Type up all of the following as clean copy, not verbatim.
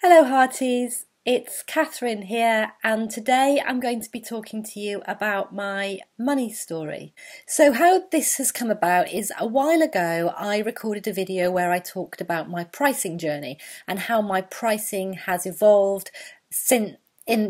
Hello hearties, it's Catherine here, and today I'm going to be talking to you about my money story. So how this has come about is a while ago I recorded a video where I talked about my pricing journey and how my pricing has evolved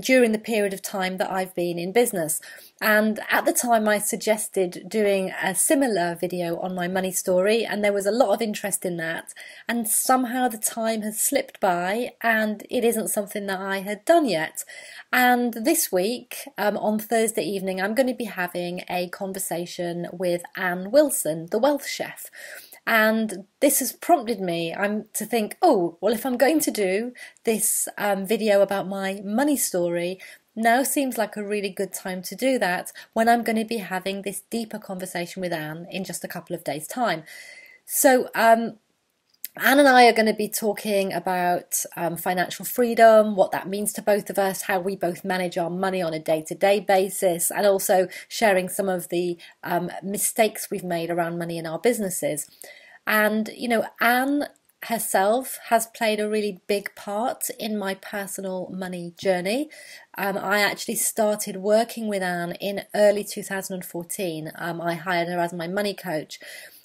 during the period of time that I've been in business. And at the time I suggested doing a similar video on my money story, and there was a lot of interest in that, and somehow the time has slipped by and it isn't something that I had done yet. And this week, on Thursday evening, I'm going to be having a conversation with Anne Wilson, the wealth chef. And this has prompted me to think, oh, well, if I'm going to do this video about my money story, now seems like a really good time to do that when I'm going to be having this deeper conversation with Anne in just a couple of days' time. So Anne and I are going to be talking about financial freedom, what that means to both of us, how we both manage our money on a day-to-day basis, and also sharing some of the mistakes we've made around money in our businesses. And, you know, Anne herself has played a really big part in my personal money journey. I actually started working with Anne in early 2014. I hired her as my money coach.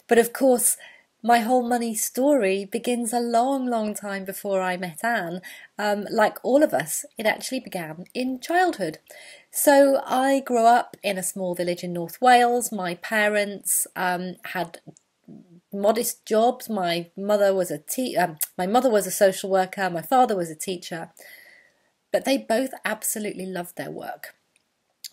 But of course, my whole money story begins a long time before I met Anne. Like all of us, it actually began in childhood. So I grew up in a small village in North Wales. My parents had modest jobs. My mother was a social worker. My father was a teacher. But they both absolutely loved their work.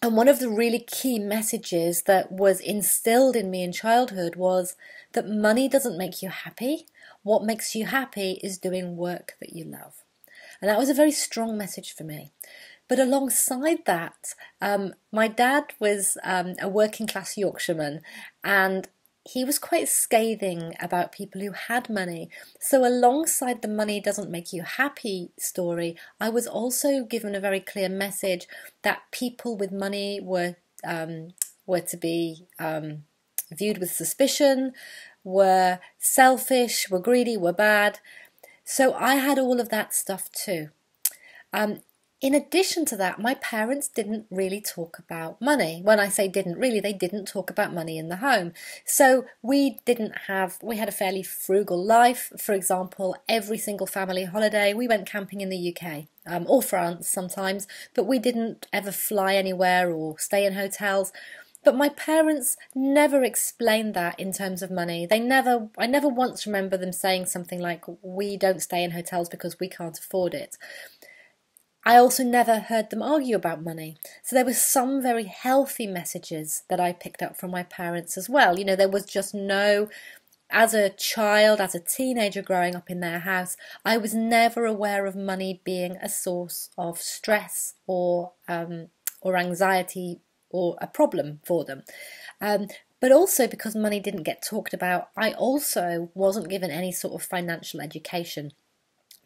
And one of the really key messages that was instilled in me in childhood was that money doesn't make you happy. What makes you happy is doing work that you love. And that was a very strong message for me. But alongside that, my dad was a working class Yorkshireman, and he was quite scathing about people who had money. So alongside the money doesn't make you happy story, I was also given a very clear message that people with money were to be viewed with suspicion, were selfish, were greedy, were bad. So I had all of that stuff too. In addition to that, my parents didn't really talk about money. When I say didn't really, they didn't talk about money in the home. So we had a fairly frugal life. For example, every single family holiday, we went camping in the UK, or France sometimes, but we didn't ever fly anywhere or stay in hotels. But my parents never explained that in terms of money. I never once remember them saying something like, we don't stay in hotels because we can't afford it. I also never heard them argue about money. So there were some very healthy messages that I picked up from my parents as well. You know, there was just as a child, as a teenager growing up in their house, I was never aware of money being a source of stress or anxiety or a problem for them. But also because money didn't get talked about, I also wasn't given any sort of financial education.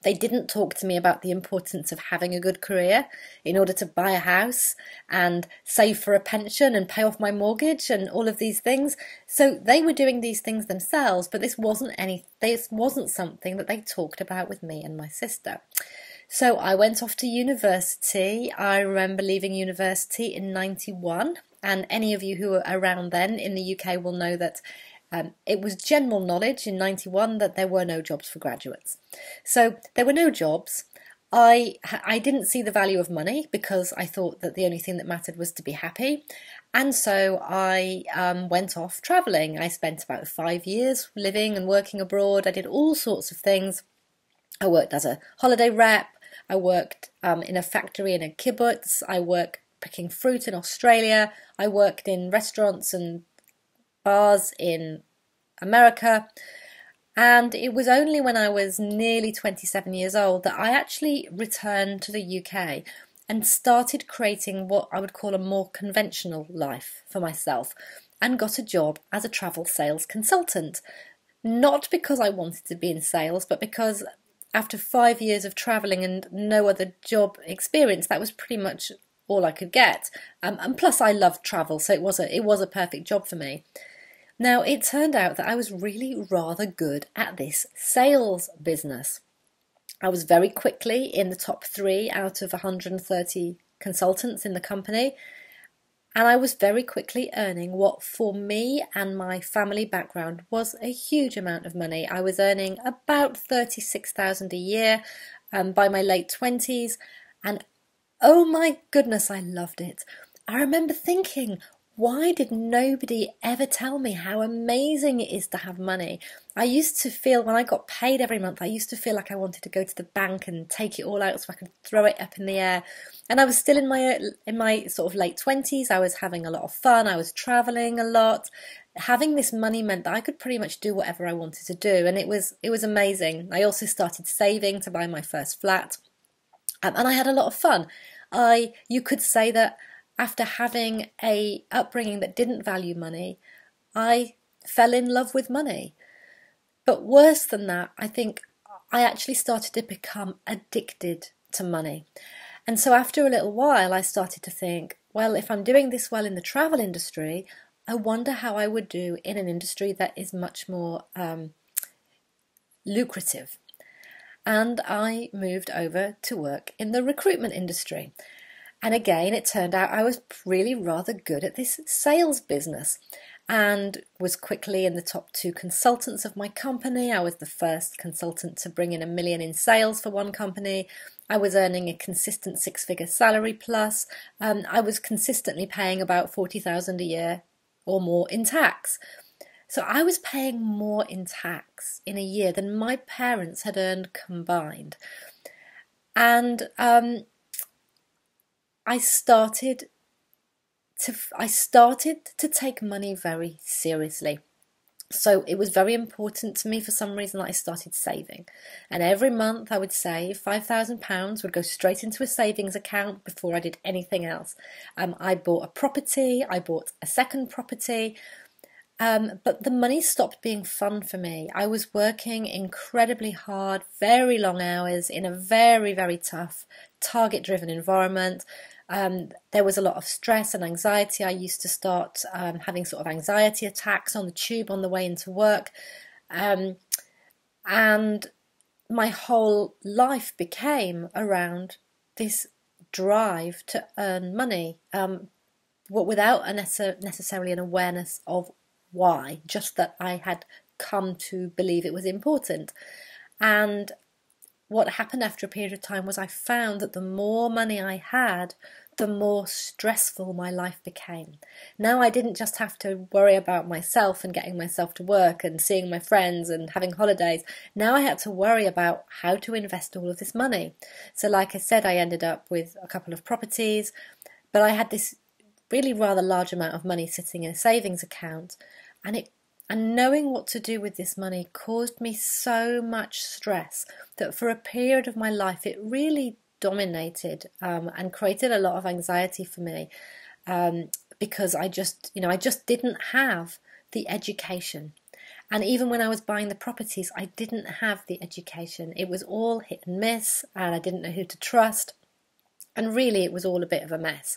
They didn't talk to me about the importance of having a good career in order to buy a house and save for a pension and pay off my mortgage and all of these things. So they were doing these things themselves, but this wasn't something that they talked about with me and my sister. So I went off to university. I remember leaving university in 91, and any of you who were around then in the UK will know that it was general knowledge in 91 that there were no jobs for graduates. So there were no jobs. I didn't see the value of money because I thought that the only thing that mattered was to be happy. And so I went off travelling. I spent about 5 years living and working abroad. I did all sorts of things. I worked as a holiday rep. I worked in a factory in a kibbutz. I worked picking fruit in Australia. I worked in restaurants and bars in America, and it was only when I was nearly 27 years old that I actually returned to the UK and started creating what I would call a more conventional life for myself, and got a job as a travel sales consultant. Not because I wanted to be in sales, but because after 5 years of travelling and no other job experience, that was pretty much all I could get. And plus I loved travel, so it was a perfect job for me. Now, it turned out that I was really rather good at this sales business. I was very quickly in the top 3 out of 130 consultants in the company. And I was very quickly earning what for me and my family background was a huge amount of money. I was earning about 36,000 a year by my late 20s. And oh my goodness, I loved it. I remember thinking, why did nobody ever tell me how amazing it is to have money? I used to feel, when I got paid every month, I used to feel like I wanted to go to the bank and take it all out so I could throw it up in the air. And I was still in my sort of late 20s. I was having a lot of fun. I was traveling a lot. Having this money meant that I could pretty much do whatever I wanted to do, and it was amazing. I also started saving to buy my first flat, and I had a lot of fun. You could say that after having a upbringing that didn't value money, I fell in love with money. But worse than that, I think I actually started to become addicted to money. And so after a little while, I started to think, well, if I'm doing this well in the travel industry, I wonder how I would do in an industry that is much more lucrative. And I moved over to work in the recruitment industry. And again, it turned out I was really rather good at this sales business and was quickly in the top 2 consultants of my company. I was the first consultant to bring in $1 million in sales for one company. I was earning a consistent 6-figure salary plus. I was consistently paying about $40,000 a year or more in tax. So I was paying more in tax in a year than my parents had earned combined. And I started to take money very seriously. So it was very important to me for some reason that I started saving. And every month I would save £5,000 would go straight into a savings account before I did anything else. I bought a property, I bought a second property, but the money stopped being fun for me. I was working incredibly hard, very long hours in a very, very tough, target-driven environment. There was a lot of stress and anxiety. I used to start having sort of anxiety attacks on the tube on the way into work. And my whole life became around this drive to earn money, without necessarily an awareness of why, just that I had come to believe it was important. And what happened after a period of time was I found that the more money I had, the more stressful my life became. Now I didn't just have to worry about myself and getting myself to work and seeing my friends and having holidays. Now I had to worry about how to invest all of this money. So like I said, I ended up with a couple of properties, but I had this really rather large amount of money sitting in a savings account, and knowing what to do with this money caused me so much stress that for a period of my life it really dominated and created a lot of anxiety for me, because I just didn't have the education. And even when I was buying the properties, I didn't have the education. It was all hit and miss, and I didn't know who to trust, and really it was all a bit of a mess.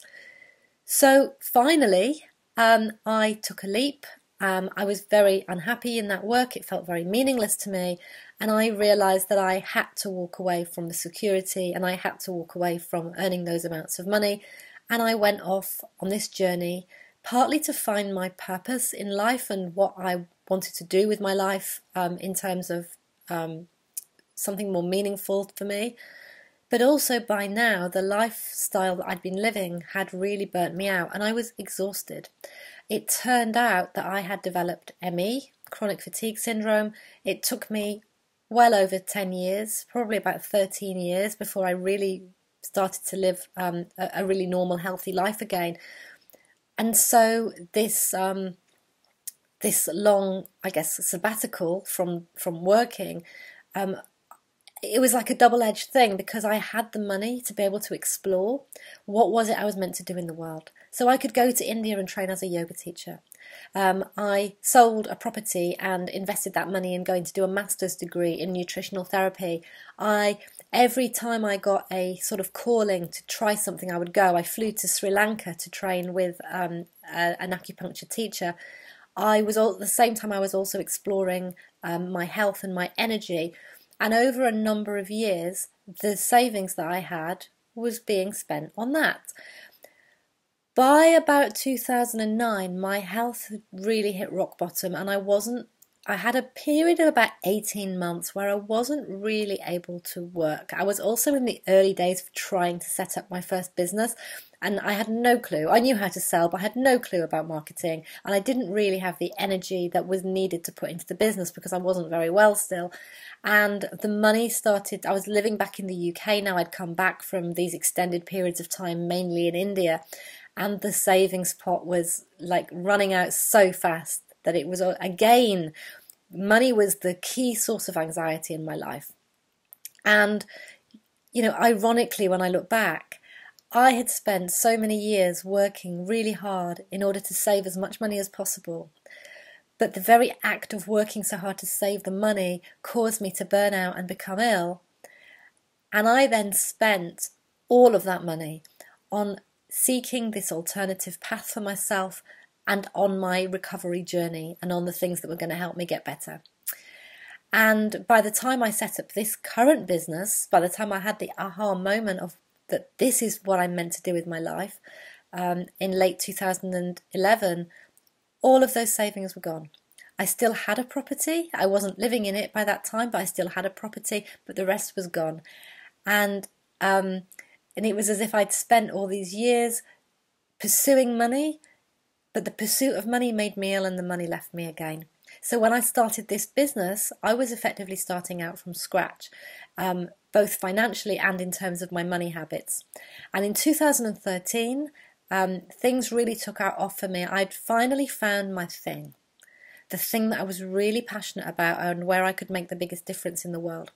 So finally I took a leap. I was very unhappy in that work. It felt very meaningless to me, and I realised that I had to walk away from the security, and I had to walk away from earning those amounts of money, and I went off on this journey partly to find my purpose in life and what I wanted to do with my life, in terms of something more meaningful for me. But also by now the lifestyle that I'd been living had really burnt me out, and I was exhausted. It turned out that I had developed ME, chronic fatigue syndrome. It took me well over 10 years, probably about 13 years, before I really started to live a really normal, healthy life again. And so this long, I guess, sabbatical from working, it was like a double-edged thing, because I had the money to be able to explore what was it I was meant to do in the world. So I could go to India and train as a yoga teacher. I sold a property and invested that money in going to do a master's degree in nutritional therapy. Every time I got a sort of calling to try something, I would go. I flew to Sri Lanka to train with an acupuncture teacher. At the same time I was also exploring my health and my energy. And over a number of years, the savings that I had was being spent on that. By about 2009, my health had really hit rock bottom, and I had a period of about 18 months where I wasn't really able to work. I was also in the early days of trying to set up my first business, and I had no clue. I knew how to sell, but I had no clue about marketing, and I didn't really have the energy that was needed to put into the business because I wasn't very well still. And the money started, I was living back in the UK now. I'd come back from these extended periods of time, mainly in India, and the savings pot was like running out so fast that it was, again, money was the key source of anxiety in my life. And, ironically, when I look back, I had spent so many years working really hard in order to save as much money as possible. But the very act of working so hard to save the money caused me to burn out and become ill. And I then spent all of that money on seeking this alternative path for myself and on my recovery journey and on the things that were going to help me get better. And by the time I set up this current business, by the time I had the aha moment of that this is what I'm meant to do with my life, in late 2011, all of those savings were gone. I still had a property. I wasn't living in it by that time, but I still had a property, but the rest was gone. And it was as if I'd spent all these years pursuing money, but the pursuit of money made me ill and the money left me again. So when I started this business, I was effectively starting out from scratch, both financially and in terms of my money habits. And in 2013, things really took off for me. I'd finally found my thing, the thing that I was really passionate about and where I could make the biggest difference in the world.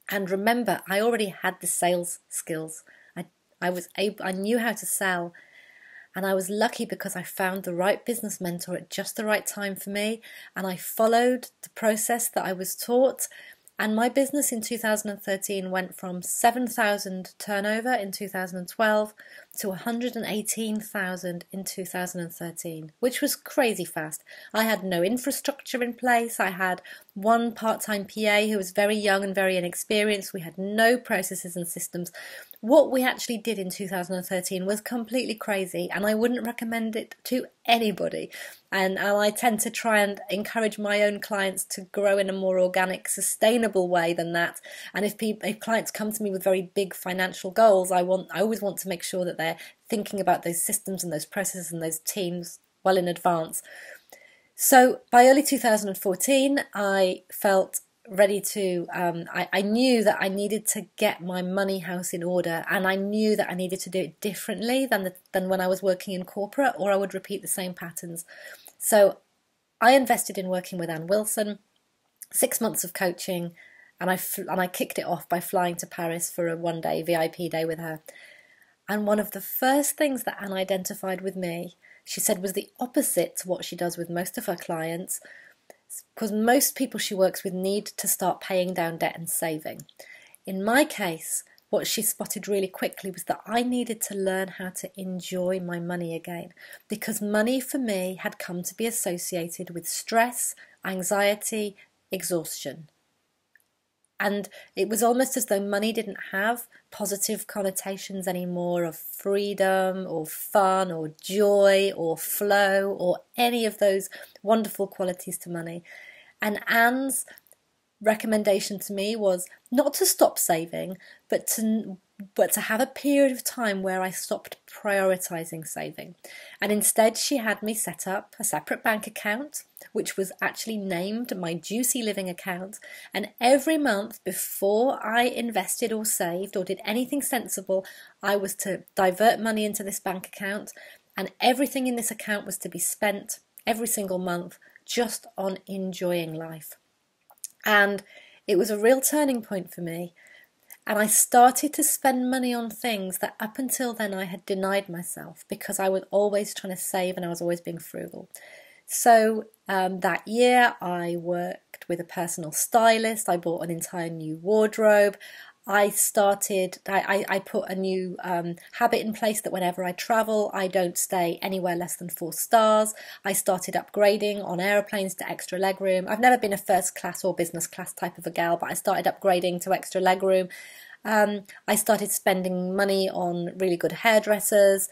And remember, I already had the sales skills. I knew how to sell, and I was lucky because I found the right business mentor at just the right time for me, and I followed the process that I was taught. And my business in 2013 went from 7,000 turnover in 2012 to 118,000 in 2013, which was crazy fast. I had no infrastructure in place. I had one part-time PA who was very young and very inexperienced. We had no processes and systems. What we actually did in 2013 was completely crazy, and I wouldn't recommend it to anybody. And I tend to try and encourage my own clients to grow in a more organic, sustainable way than that. And if clients come to me with very big financial goals, I always want to make sure that they're thinking about those systems and those processes and those teams well in advance. So by early 2014, I felt ready to, I knew that I needed to get my money house in order, and I knew that I needed to do it differently than when I was working in corporate, or I would repeat the same patterns. So I invested in working with Anne Wilson, 6 months of coaching, and I kicked it off by flying to Paris for a one-day VIP day with her. And one of the first things that Anne identified with me, she said, was the opposite to what she does with most of her clients, because most people she works with need to start paying down debt and saving. In my case, what she spotted really quickly was that I needed to learn how to enjoy my money again, because money for me had come to be associated with stress, anxiety, exhaustion. And it was almost as though money didn't have positive connotations anymore of freedom or fun or joy or flow or any of those wonderful qualities to money. And Anne's recommendation to me was not to stop saving, but to have a period of time where I stopped prioritizing saving. And instead she had me set up a separate bank account, which was actually named my Juicy Living account. And every month before I invested or saved or did anything sensible, I was to divert money into this bank account, and everything in this account was to be spent every single month just on enjoying life. And it was a real turning point for me. And I started to spend money on things that up until then I had denied myself, because I was always trying to save and I was always being frugal. So that year I worked with a personal stylist. I bought an entire new wardrobe. I put a new habit in place that whenever I travel, I don't stay anywhere less than 4 stars. I started upgrading on aeroplanes to extra legroom. I've never been a first class or business class type of a gal, but I started upgrading to extra legroom. I started spending money on really good hairdressers.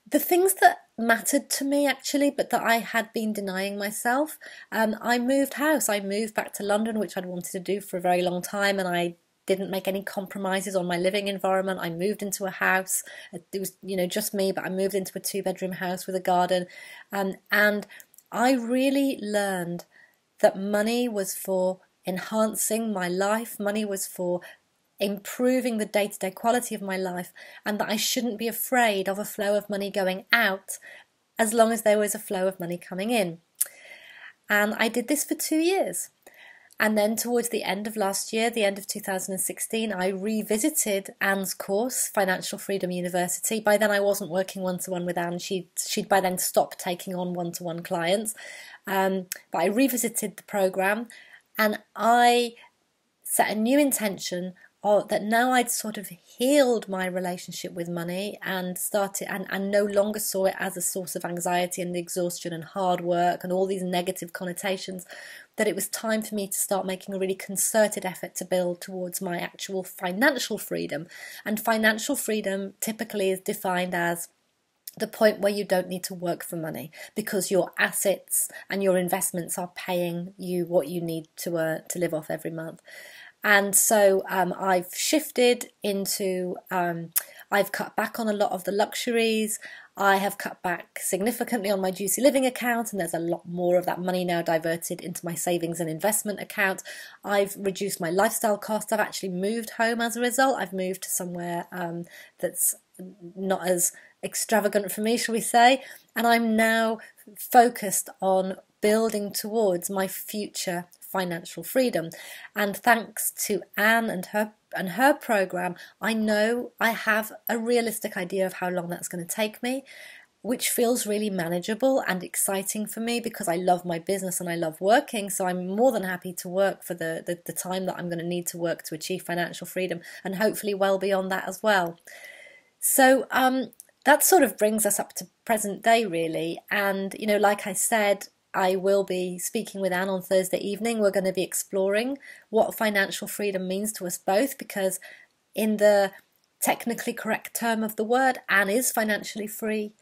The things that mattered to me actually, but that I had been denying myself. I moved house. I moved back to London, which I'd wanted to do for a very long time, and I didn't make any compromises on my living environment. I moved into a house. It was, just me, but I moved into a 2-bedroom house with a garden. And I really learned that money was for enhancing my life. Money was for improving the day-to-day quality of my life, and that I shouldn't be afraid of a flow of money going out as long as there was a flow of money coming in. And I did this for 2 years. And then towards the end of last year, the end of 2016, I revisited Anne's course, Financial Freedom University. By then I wasn't working one-to-one with Anne. She'd by then stopped taking on one-to-one clients. But I revisited the programme, and I set a new intention that now I'd sort of healed my relationship with money and no longer saw it as a source of anxiety and exhaustion and hard work and all these negative connotations, that it was time for me to start making a really concerted effort to build towards my actual financial freedom. And financial freedom typically is defined as the point where you don't need to work for money because your assets and your investments are paying you what you need to live off every month. And so I've shifted into, I've cut back on a lot of the luxuries. I have cut back significantly on my Juicy Living account, and there's a lot more of that money now diverted into my savings and investment account. I've reduced my lifestyle costs. I've actually moved home as a result. I've moved to somewhere that's not as extravagant for me, shall we say. And I'm now focused on building towards my future financial freedom. And thanks to Anne and her program, I know I have a realistic idea of how long that's going to take me, which feels really manageable and exciting for me because I love my business and I love working. So I'm more than happy to work for the time that I'm going to need to work to achieve financial freedom, and hopefully well beyond that as well. So that sort of brings us up to present day really. And like I said, I will be speaking with Anne on Thursday evening. We're going to be exploring what financial freedom means to us both, because in the technically correct term of the word, Anne is financially free.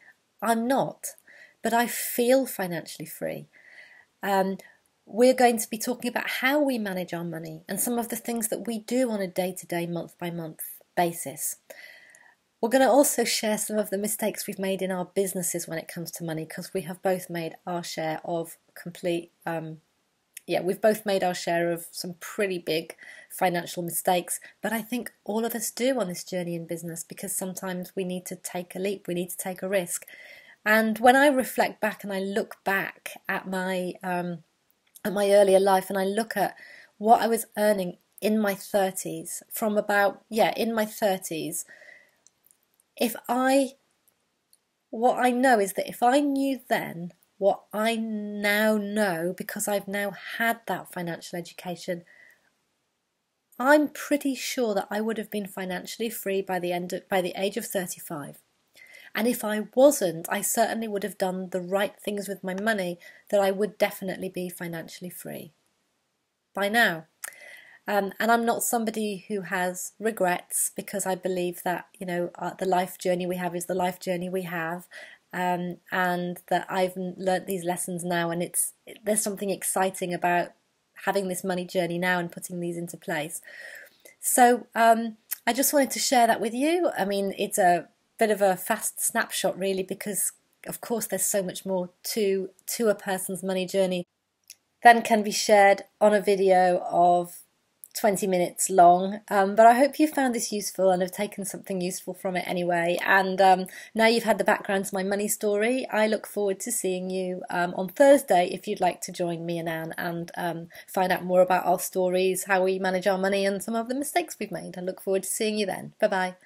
I'm not, but I feel financially free. We're going to be talking about how we manage our money and some of the things that we do on a day-to-day, month-by-month basis. We're going to also share some of the mistakes we've made in our businesses when it comes to money, because we have both made our share of we've both made our share of some pretty big financial mistakes. But I think all of us do on this journey in business, because sometimes we need to take a leap, we need to take a risk. And when I reflect back and I look back at my earlier life, and I look at what I was earning in my 30s, in my 30s, what I know is that if I knew then what I now know, because I've now had that financial education, I'm pretty sure that I would have been financially free by the age of 35. And if I wasn't, I certainly would have done the right things with my money, that I would definitely be financially free by now. And I'm not somebody who has regrets, because I believe that, the life journey we have is the life journey we have, and that I've learnt these lessons now, and there's something exciting about having this money journey now and putting these into place. So I just wanted to share that with you. I mean, it's a bit of a fast snapshot really, because of course there's so much more to a person's money journey than can be shared on a video of 20 minutes long, but I hope you found this useful and have taken something useful from it anyway. And now you've had the background to my money story, I look forward to seeing you on Thursday if you'd like to join me and Anne and find out more about our stories, how we manage our money, and some of the mistakes we've made. I look forward to seeing you then. Bye bye.